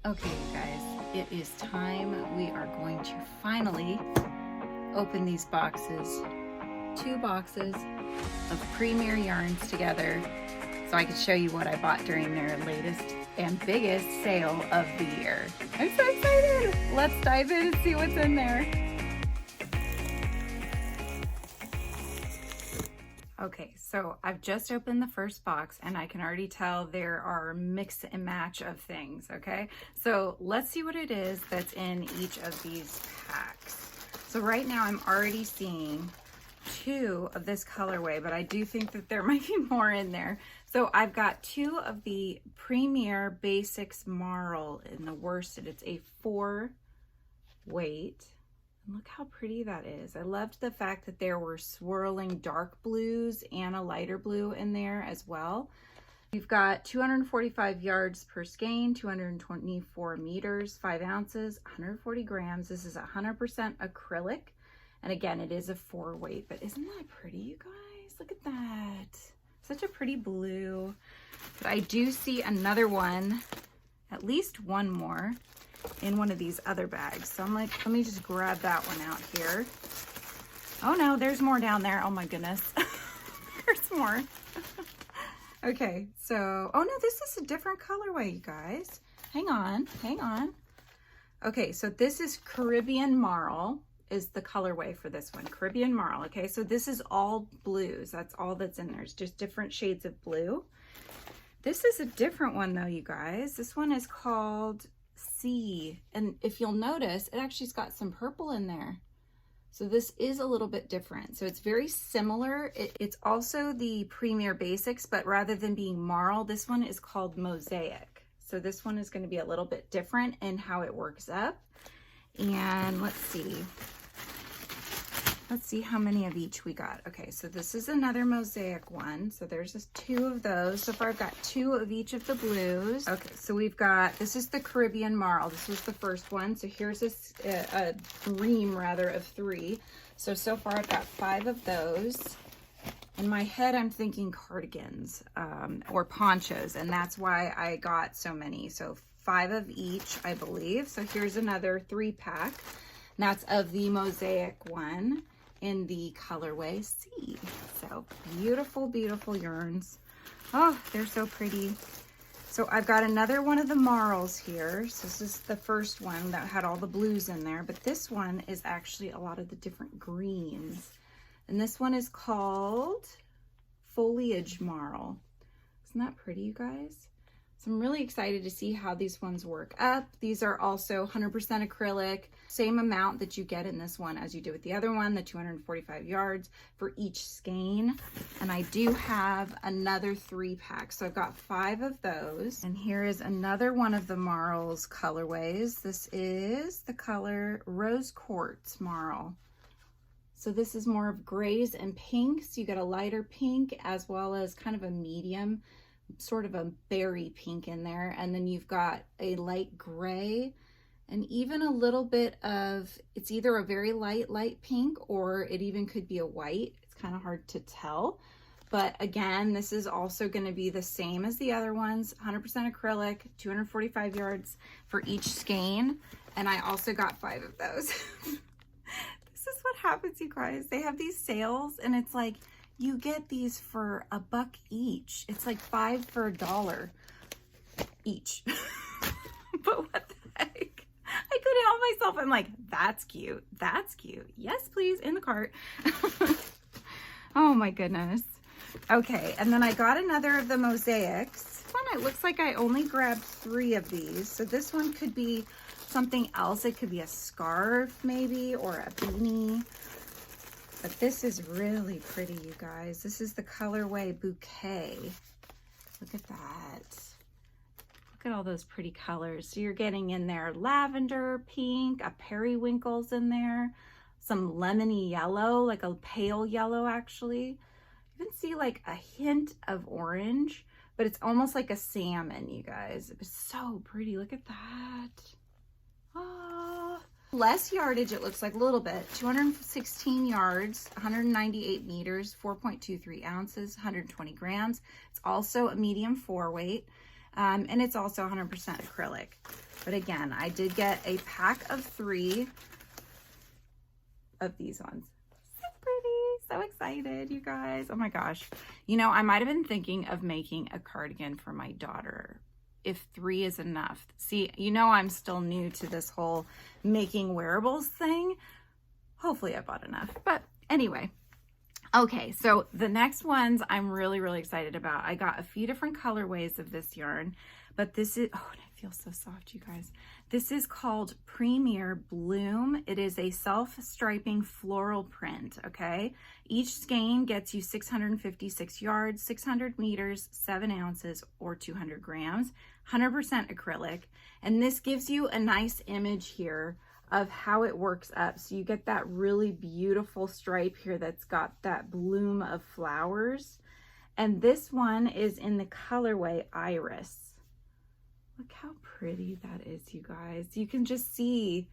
Okay, you guys, it is time. We are going to finally open these boxes. 2 boxes of Premier yarns together so I could show you what I bought during their latest and biggest sale of the year. I'm so excited! Let's dive in and see what's in there. Okay, so I've just opened the first box and I can already tell there are mix and match of things, okay? So let's see what it is that's in each of these packs. So right now I'm already seeing 2 of this colorway, but I do think that there might be more in there. So I've got 2 of the Premier Basics Marl in the worsted. It's a 4 weight. And look how pretty that is. I loved the fact that there were swirling dark blues and a lighter blue in there as well. You've got 245 yards per skein, 224 meters, 5 ounces, 140 grams. This is 100% acrylic. And again, it is a 4 weight, but isn't that pretty, you guys? Look at that. Such a pretty blue. But I do see another one, at least one more, in one of these other bags. So I'm like, let me just grab that one out here. Oh no, there's more down there. Oh my goodness. There's more. Okay, so, oh no, this is a different colorway, you guys. Hang on, hang on. Okay, so this is Caribbean Marl is the colorway for this one. Caribbean Marl, okay? So this is all blues. That's all that's in there. It's just different shades of blue. This is a different one though, you guys. This one is called Sea, and if you'll notice, it actually's got some purple in there. So this is a little bit different. So it's very similar. It's also the Premier Basics, but rather than being Marl, this one is called Mosaic. So this one is going to be a little bit different in how it works up. And let's see how many of each we got. Okay, so this is another Mosaic one. So there's just 2 of those. So far I've got 2 of each of the blues. Okay, so we've got, this is the Caribbean Marl. This was the first one. So here's this, a ream rather of 3. So far I've got 5 of those. In my head, I'm thinking cardigans or ponchos, and that's why I got so many. So 5 of each, I believe. So here's another 3-pack. That's of the Mosaic one in the colorway Sea. So beautiful, beautiful yarns. Oh, they're so pretty. So I've got another one of the Marls here. So this is the first one that had all the blues in there, but this one is actually a lot of the different greens. And this one is called Foliage Marl. Isn't that pretty, you guys? So I'm really excited to see how these ones work up. These are also 100% acrylic, same amount that you get in this one as you do with the other one, the 245 yards for each skein. And I do have another 3-pack. So I've got 5 of those. And here is another one of the Marl's colorways. This is the color Rose Quartz Marl. So this is more of grays and pinks. You get a lighter pink as well as kind of a medium, sort of a berry pink in there. And then you've got a light gray and even a little bit of, it's either a very light pink or it even could be a white. It's kind of hard to tell. But again, this is also going to be the same as the other ones, 100% acrylic, 245 yards for each skein. And I also got 5 of those. This is what happens, you guys. They have these sales and it's like, you get these for $1 each. It's like 5 for $1 each. But what the heck? I couldn't help myself. I'm like, that's cute. That's cute. Yes, please, in the cart. Oh my goodness. Okay, and then I got another of the Mosaics. This one, it looks like I only grabbed 3 of these. So this one could be something else. It could be a scarf maybe, or a beanie. But this is really pretty, you guys. This is the colorway Bouquet. Look at that. Look at all those pretty colors. So you're getting in there lavender, pink, a periwinkle's in there, some lemony yellow, like a pale yellow actually. You can see like a hint of orange, but it's almost like a salmon, you guys. It was so pretty. Look at that. Oh. Less yardage, it looks like a little bit. 216 yards, 198 meters, 4.23 ounces, 120 grams. It's also a medium 4 weight, and it's also 100% acrylic. But again, I did get a pack of 3 of these ones. So pretty, so excited, you guys. Oh my gosh. You know, I might have been thinking of making a cardigan for my daughter, if 3 is enough. See, you know, I'm still new to this whole making wearables thing. Hopefully I bought enough, but anyway. Okay, so the next ones I'm really excited about. I got a few different colorways of this yarn, but this is, oh, it feels so soft, you guys. This is called Premier Bloom. It is a self-striping floral print, okay? Each skein gets you 656 yards, 600 meters, 7 ounces, or 200 grams, 100% acrylic. And this gives you a nice image here of how it works up. So you get that really beautiful stripe here that's got that bloom of flowers. And this one is in the colorway Iris. Look how pretty that is, you guys. You can just see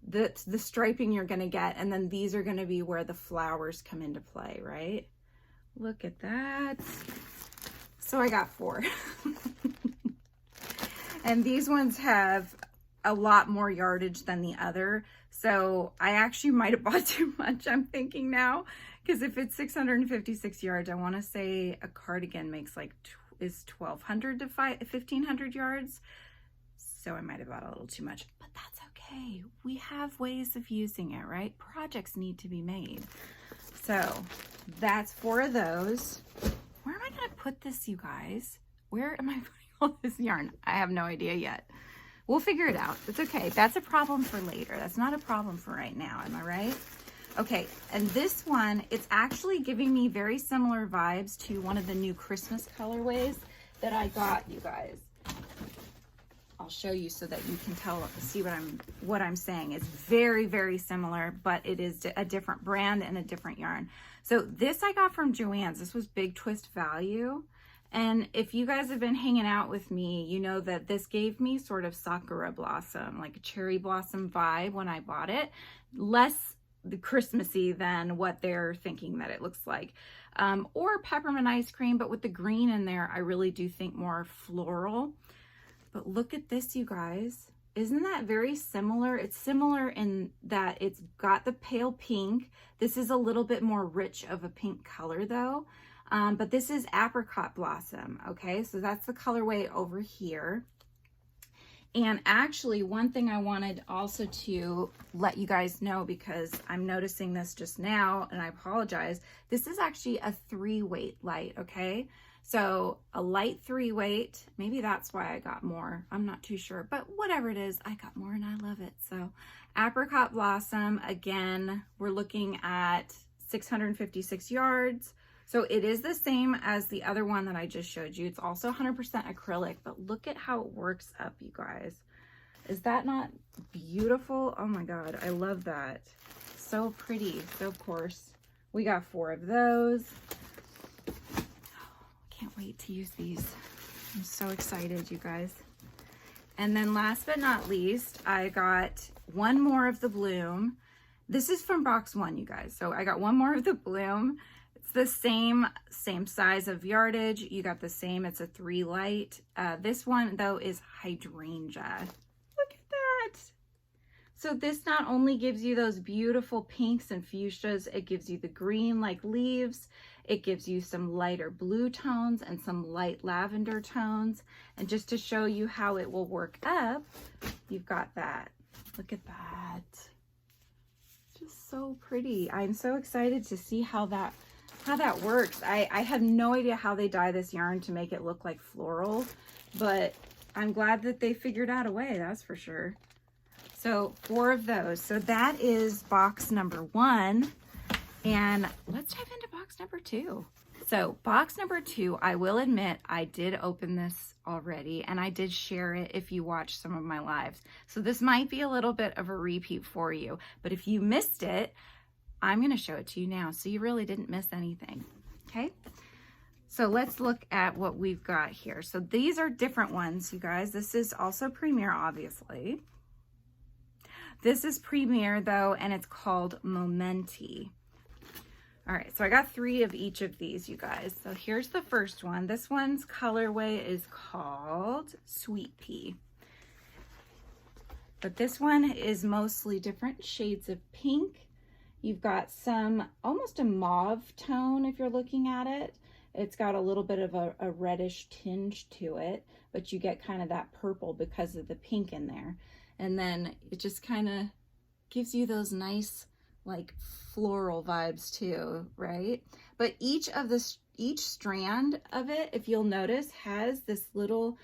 the striping you're gonna get, and then these are gonna be where the flowers come into play, right? Look at that. So I got 4. And these ones have a lot more yardage than the other. So I actually might have bought too much, I'm thinking now, because if it's 656 yards, I want to say a cardigan makes like is 1,200 to 1,500 yards. So I might have bought a little too much, but that's okay. We have ways of using it, right? Projects need to be made. So that's 4 of those. Where am I going to put this, you guys? Where am I putting all this yarn? I have no idea yet. We'll figure it out. It's okay. That's a problem for later. That's not a problem for right now. Am I right? Okay. And this one, it's actually giving me very similar vibes to one of the new Christmas colorways that I got, you guys. I'll show you so that you can see what I'm saying. It's very similar, but it is a different brand and a different yarn. So this I got from Joann's. This was Big Twist Value. And if you guys have been hanging out with me, you know that this gave me sort of sakura blossom, like a cherry blossom vibe when I bought it. Less Christmassy than what they're thinking that it looks like. Or peppermint ice cream, but with the green in there, I really do think more floral. But look at this, you guys. Isn't that very similar? It's similar in that it's got the pale pink. This is a little bit more rich of a pink color though. But this is apricot blossom, okay? So that's the colorway over here. And actually, one thing I wanted also to let you guys know, because I'm noticing this just now, and I apologize, this is actually a 3-weight light, okay? So a light 3-weight, maybe that's why I got more. I'm not too sure, but whatever it is, I got more and I love it. So apricot blossom, again, we're looking at 656 yards. So it is the same as the other one that I just showed you. It's also 100% acrylic, but look at how it works up, you guys. Is that not beautiful? Oh my God, I love that. So pretty. So of course, we got 4 of those. Can't wait to use these. I'm so excited, you guys. And then last but not least, I got 1 more of the Bloom. This is from box 1, you guys. So I got 1 more of the Bloom. It's the same size of yardage. You got the same, it's a 3 light. This one though is hydrangea. Look at that. So this not only gives you those beautiful pinks and fuchsias, it gives you the green like leaves. It gives you some lighter blue tones and some light lavender tones. And just to show you how it will work up, you've got that. Look at that. Just so pretty. I'm so excited to see how that works. I have no idea how they dye this yarn to make it look like floral, but I'm glad that they figured out a way, that's for sure. So 4 of those. So that is box number 1. And let's dive into box number 2. So box number 2, I will admit I did open this already and I did share it if you watched some of my lives. So this might be a little bit of a repeat for you, but if you missed it, I'm going to show it to you now, so you really didn't miss anything, okay? So let's look at what we've got here. So these are different ones, you guys. This is also Premier, obviously. This is Premier, though, and it's called Momenti. All right, so I got 3 of each of these, you guys. So here's the first one. This one's colorway is called Sweet Pea. But this one is mostly different shades of pink. You've got some, almost a mauve tone if you're looking at it. It's got a little bit of a reddish tinge to it, but you get kind of that purple because of the pink in there. And then it just kind of gives you those nice like floral vibes too, right? But each strand of it, if you'll notice, has this little,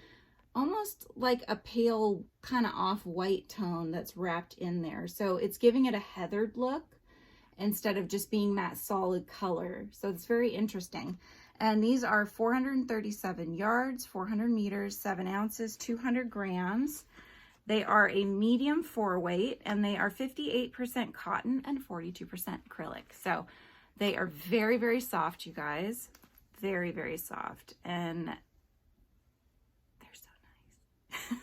almost like a pale kind of off-white tone that's wrapped in there. So it's giving it a heathered look instead of just being that solid color. So it's very interesting. And these are 437 yards, 400 meters, 7 ounces, 200 grams. They are a medium 4-weight, and they are 58% cotton and 42% acrylic. So they are very, very soft, you guys. Very, very soft. And they're so nice.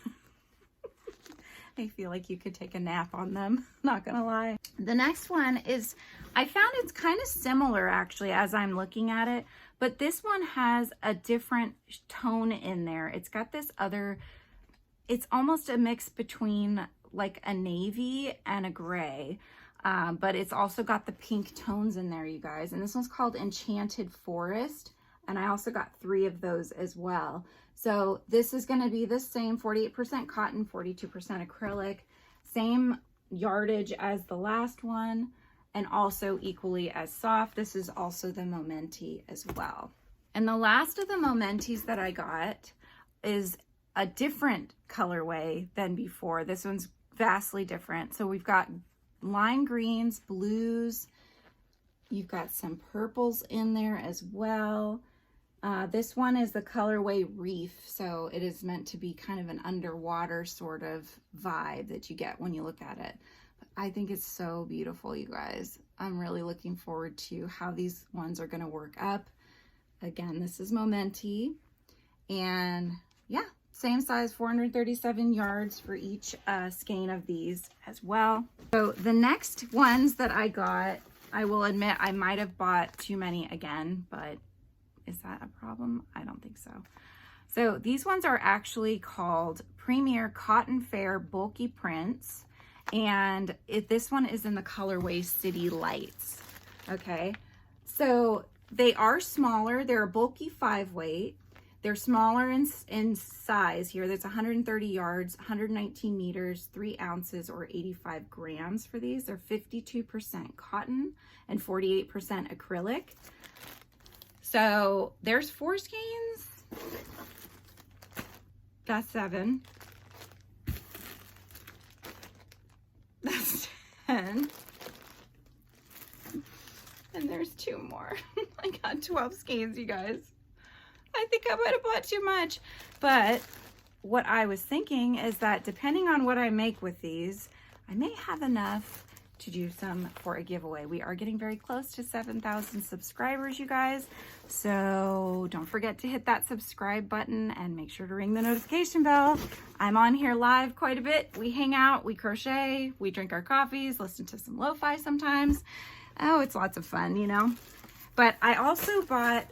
I feel like you could take a nap on them, not gonna lie. The next one is, I found it's kind of similar actually as I'm looking at it, but this one has a different tone in there. It's got this other, it's almost a mix between like a navy and a gray, but it's also got the pink tones in there, you guys. And this one's called Enchanted Forest, and I also got 3 of those as well. So this is going to be the same 48% cotton, 42% acrylic, same yardage as the last one, and also equally as soft. This is also the Momenti as well. And the last of the Momentis that I got is a different colorway than before. This one's vastly different. So we've got lime greens, blues, you've got some purples in there as well. This one is the colorway Reef, so it is meant to be kind of an underwater sort of vibe that you get when you look at it. I think it's so beautiful, you guys. I'm really looking forward to how these ones are going to work up. Again, this is Momenti, and yeah, same size, 437 yards for each skein of these as well. So the next ones that I got, I will admit I might have bought too many again, but is that a problem? I don't think so. So these ones are actually called Premier Cotton Fair Bulky Prints, and this one is in the colorway City Lights. Okay, so they are smaller. They're a bulky 5-weight. They're smaller in size here. That's 130 yards, 119 meters, 3 ounces, or 85 grams for these. They're 52% cotton and 48% acrylic. So there's 4 skeins. That's 7. That's 10. And there's 2 more. I got 12 skeins, you guys. I think I might have bought too much. But what I was thinking is that depending on what I make with these, I may have enough to do some for a giveaway. We are getting very close to 7,000 subscribers, you guys. So don't forget to hit that subscribe button and make sure to ring the notification bell. I'm on here live quite a bit. We hang out, we crochet, we drink our coffees, listen to some lo-fi sometimes. Oh, it's lots of fun, you know. But I also bought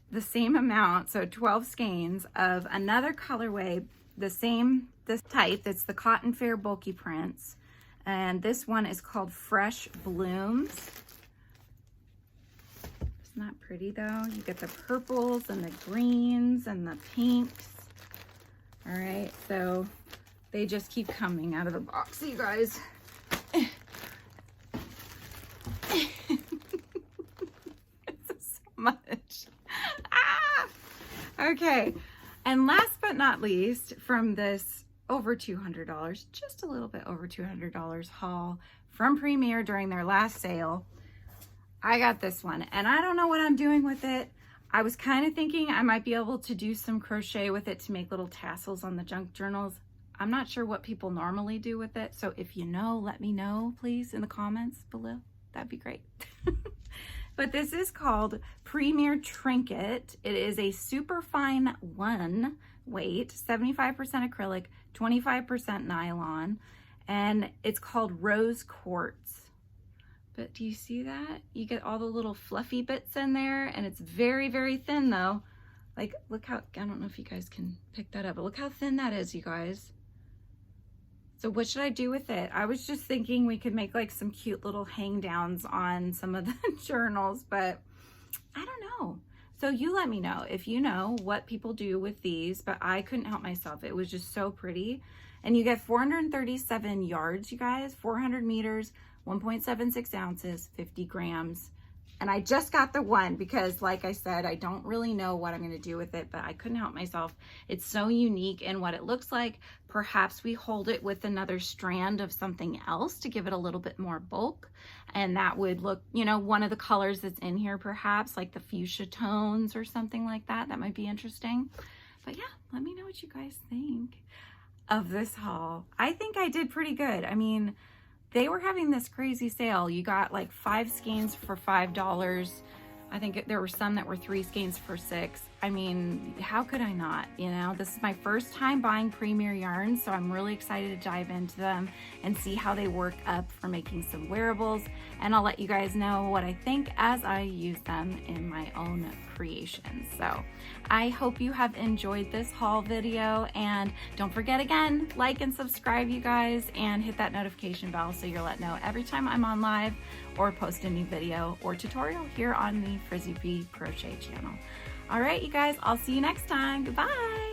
the same amount, so 12 skeins of another colorway, this type. That's the Cotton Fair Bulky Prints. And this one is called Fresh Blooms. Isn't that pretty though? You get the purples and the greens and the pinks. All right, so they just keep coming out of the box, you guys. It's so much. Ah! Okay, and last but not least, from this over $200, just a little bit over $200 haul from Premier during their last sale, I got this one, and I don't know what I'm doing with it. I was kind of thinking I might be able to do some crochet with it to make little tassels on the junk journals. I'm not sure what people normally do with it, so if you know, let me know please in the comments below. That'd be great. But this is called Premier Trinket. It is a super fine 1-weight, 75% acrylic, 25% nylon, and it's called Rose Quartz. But do you see that? You get all the little fluffy bits in there, and it's very, very thin though. Like, look how, I don't know if you guys can pick that up, but look how thin that is, you guys. So what should I do with it? I was just thinking we could make like some cute little hang downs on some of the journals, but I don't know. So you let me know if you know what people do with these, but I couldn't help myself. It was just so pretty. And you get 437 yards, you guys, 400 meters, 1.76 ounces, 50 grams. And I just got the one because, like I said, I don't really know what I'm going to do with it, but I couldn't help myself. It's so unique in what it looks like. Perhaps we hold it with another strand of something else to give it a little bit more bulk. And that would look, you know, one of the colors that's in here, perhaps like the fuchsia tones or something like that. That might be interesting. But yeah, let me know what you guys think of this haul. I think I did pretty good. I mean, they were having this crazy sale. You got like 5 skeins for $5. I think there were some that were 3 skeins for $6. I mean, how could I not? You know, this is my first time buying Premier yarns, so I'm really excited to dive into them and see how they work up for making some wearables. And I'll let you guys know what I think as I use them in my own creations. So I hope you have enjoyed this haul video, and don't forget, again, like and subscribe, you guys, and hit that notification bell so you'll let know every time I'm on live or post a new video or tutorial here on the Frizzy Bee Crochet channel. All right, you guys, I'll see you next time. Goodbye.